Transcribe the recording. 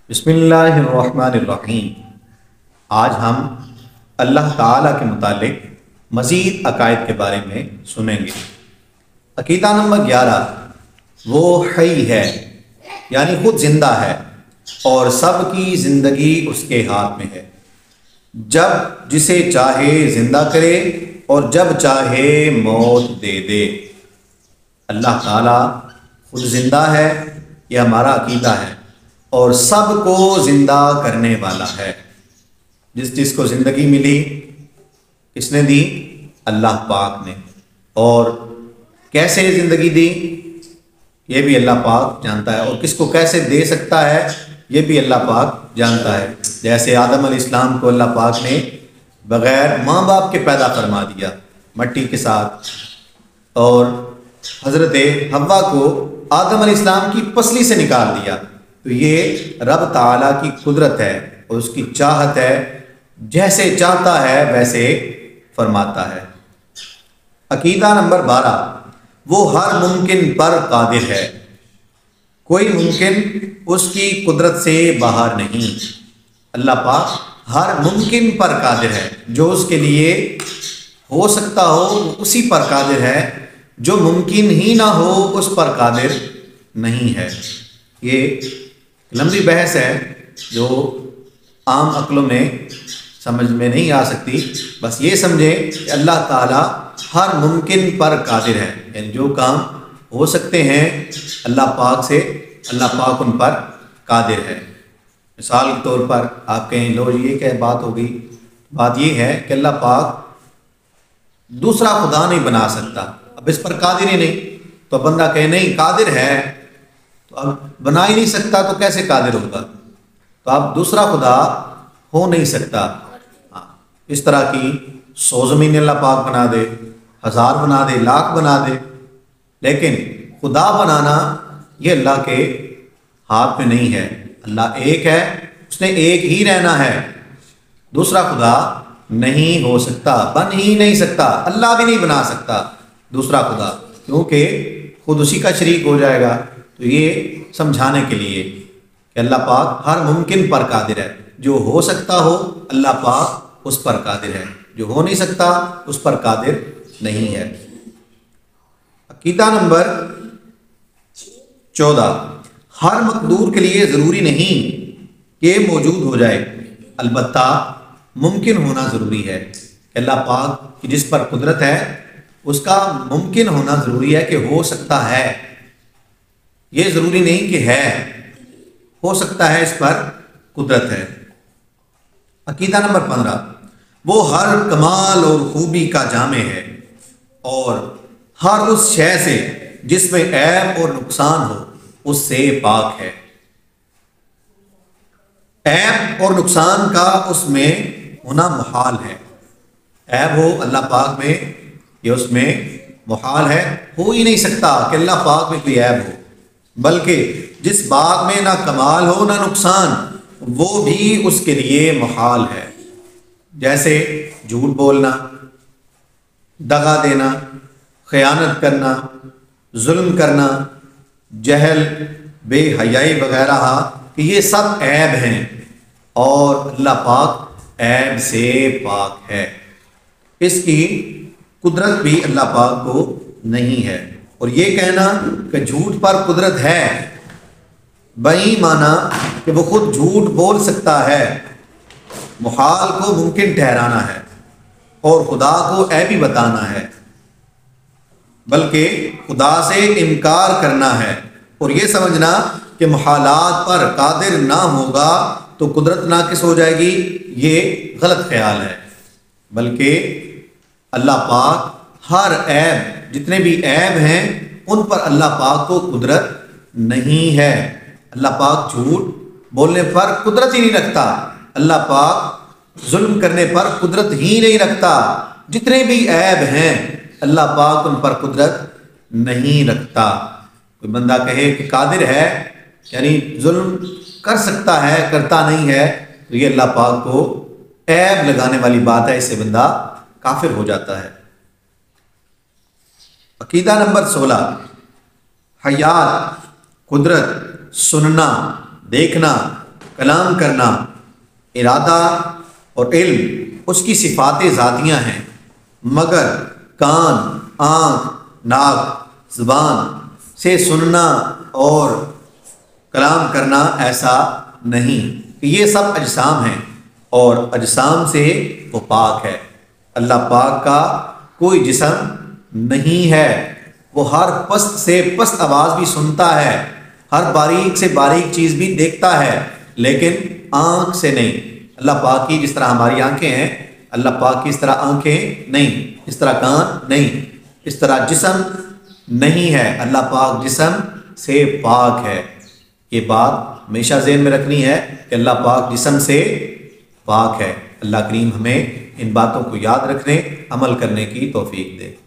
بسم اللہ الرحمن الرحیم۔ آج ہم اللہ تعالیٰ کے متعلق مزید عقائد کے بارے میں سنیں گے۔ عقیدہ نمبر 11، وہ حی ہے، یعنی خود زندہ ہے اور سب کی زندگی اس کے ہاتھ میں ہے، جب جسے چاہے زندہ کرے اور جب چاہے موت دے دے۔ اللہ تعالیٰ خود زندہ ہے، یہ ہمارا عقیدہ ہے، اور سب کو زندہ کرنے والا ہے۔ جس جس کو زندگی ملی کس نے دی؟ اللہ پاک نے۔ اور کیسے زندگی دی یہ بھی اللہ پاک جانتا ہے، اور کس کو کیسے دے سکتا ہے یہ بھی اللہ پاک جانتا ہے۔ جیسے آدم علیہ السلام کو اللہ پاک نے بغیر ماں باپ کے پیدا فرما دیا مٹی کے ساتھ، اور حضرت حوا کو آدم علیہ السلام کی پسلی سے نکال دیا۔ تو یہ رب تعالیٰ کی قدرت ہے اور اس کی چاہت ہے، جیسے چاہتا ہے ویسے فرماتا ہے۔ عقیدہ نمبر 12، وہ ہر ممکن پر قادر ہے، کوئی ممکن اس کی قدرت سے باہر نہیں۔ اللہ پاک ہر ممکن پر قادر ہے، جو اس کے لیے ہو سکتا ہو وہ اسی پر قادر ہے، جو ممکن ہی نہ ہو اس پر قادر نہیں ہے۔ یہ لمبی بحث ہے جو عام عقلوں میں سمجھ میں نہیں آ سکتی، بس یہ سمجھیں کہ اللہ تعالیٰ ہر ممکن پر قادر ہے، یعنی جو کام ہو سکتے ہیں اللہ پاک سے، اللہ پاک ان پر قادر ہے۔ مثال کے طور پر آپ کہیں لو یہ کیا بات ہوگی؟ بات یہ ہے کہ اللہ پاک دوسرا خدا نہیں بنا سکتا، اب اس پر قادر ہی نہیں، تو بندہ کہے نہیں قادر ہے تو اب بنا ہی نہیں سکتا تو کیسے قادر ہوگا؟ تو اب دوسرا خدا ہو نہیں سکتا۔ اس طرح کی 100 زمین اللہ پاک بنا دے، 1000 بنا دے، لاکھ بنا دے، لیکن خدا بنانا یہ اللہ کے ہاتھ میں نہیں ہے۔ اللہ ایک ہے، اس نے ایک ہی رہنا ہے، دوسرا خدا نہیں ہو سکتا، بن ہی نہیں سکتا۔ اللہ بھی نہیں بنا سکتا دوسرا خدا، کیونکہ خود اسی کا شریک ہو جائے گا۔ تو یہ سمجھانے کے لیے کہ اللہ پاک ہر ممکن پر قادر ہے، جو ہو سکتا ہو اللہ پاک اس پر قادر ہے، جو ہو نہیں سکتا اس پر قادر نہیں ہے۔ عقیدہ نمبر 14، ہر مقدور کے لیے ضروری نہیں کہ موجود ہو جائے، البتہ ممکن ہونا ضروری ہے۔ کہ اللہ پاک کی جس پر قدرت ہے اس کا ممکن ہونا ضروری ہے، کہ ہو سکتا ہے، یہ ضروری نہیں کہ ہے، ہو سکتا ہے، اس پر قدرت ہے۔ عقیدہ نمبر 15، وہ ہر کمال اور خوبی کا جامع ہے، اور ہر اس شے سے جس میں عیب اور نقصان ہو اس سے پاک ہے۔ عیب اور نقصان کا اس میں ہونا محال ہے۔ عیب ہو اللہ پاک میں یہ اس میں محال ہے، ہو ہی نہیں سکتا کہ اللہ پاک میں کوئی عیب ہو، بلکہ جس بات میں نہ کمال ہو نہ نقصان وہ بھی اس کے لیے محال ہے۔ جیسے جھوٹ بولنا، دغا دینا، خیانت کرنا، ظلم کرنا، جہل، بے حیائی وغیرہ، کہ یہ سب عیب ہیں، اور اللہ پاک عیب سے پاک ہے۔ اس کی قدرت بھی اللہ پاک کو نہیں ہے۔ اور یہ کہنا کہ جھوٹ پر قدرت ہے، بئی مانا کہ وہ خود جھوٹ بول سکتا ہے، محال کو ممکن ٹھہرانا ہے، اور خدا کو عیبی بتانا ہے، بلکہ خدا سے انکار کرنا ہے، اور یہ سمجھنا کہ محالات پر قادر نہ ہوگا تو قدرت ناقص ہو جائے گی، یہ غلط خیال ہے۔ بلکہ اللہ پاک ہر عیب، جتنے بھی عیب ہیں ان پر اللہ پاک کو قدرت نہیں ہے۔ اللہ پاک جھوٹ بولنے پر قدرت ہی نہیں رکھتا، اللہ پاک ظلم کرنے پر قدرت ہی نہیں رکھتا، جتنے بھی عیب ہیں اللہ پاک ان پر قدرت نہیں رکھتا۔ کوئی بندہ کہے کہ قادر ہے، یعنی ظلم کر سکتا ہے، کرتا نہیں ہے، تو یہ اللہ پاک کو عیب لگانے والی بات ہے، اس سے بندہ کافر ہو جاتا ہے۔ عقیدہ نمبر 16، حیات، قدرت، سننا، دیکھنا، کلام کرنا، ارادہ اور علم اس کی صفات ذاتیہ ہیں، مگر کان، آنکھ، ناک، زبان سے سننا اور کلام کرنا ایسا نہیں کہ یہ سب اجسام ہیں اور اجسام سے وہ پاک ہے۔ اللہ پاک کا کوئی جسم نہیں ہے، وہ ہر پست سے پست آواز بھی سنتا ہے، ہر باریک سے باریک چیز بھی دیکھتا ہے، لیکن آنکھ سے نہیں۔ اللہ پاک کی جس طرح ہماری آنکھیں ہیں، اللہ پاک کی اس طرح آنکھیں نہیں، اس طرح کان نہیں، اس طرح جسم نہیں ہے۔ اللہ پاک جسم سے پاک ہے۔ یہ بات ہمیشہ ذہن میں رکھنی ہے کہ اللہ پاک جسم سے پاک ہے۔ اللہ کریم ہمیں ان باتوں کو یاد رکھنے، عمل کرنے کی توفیق دے۔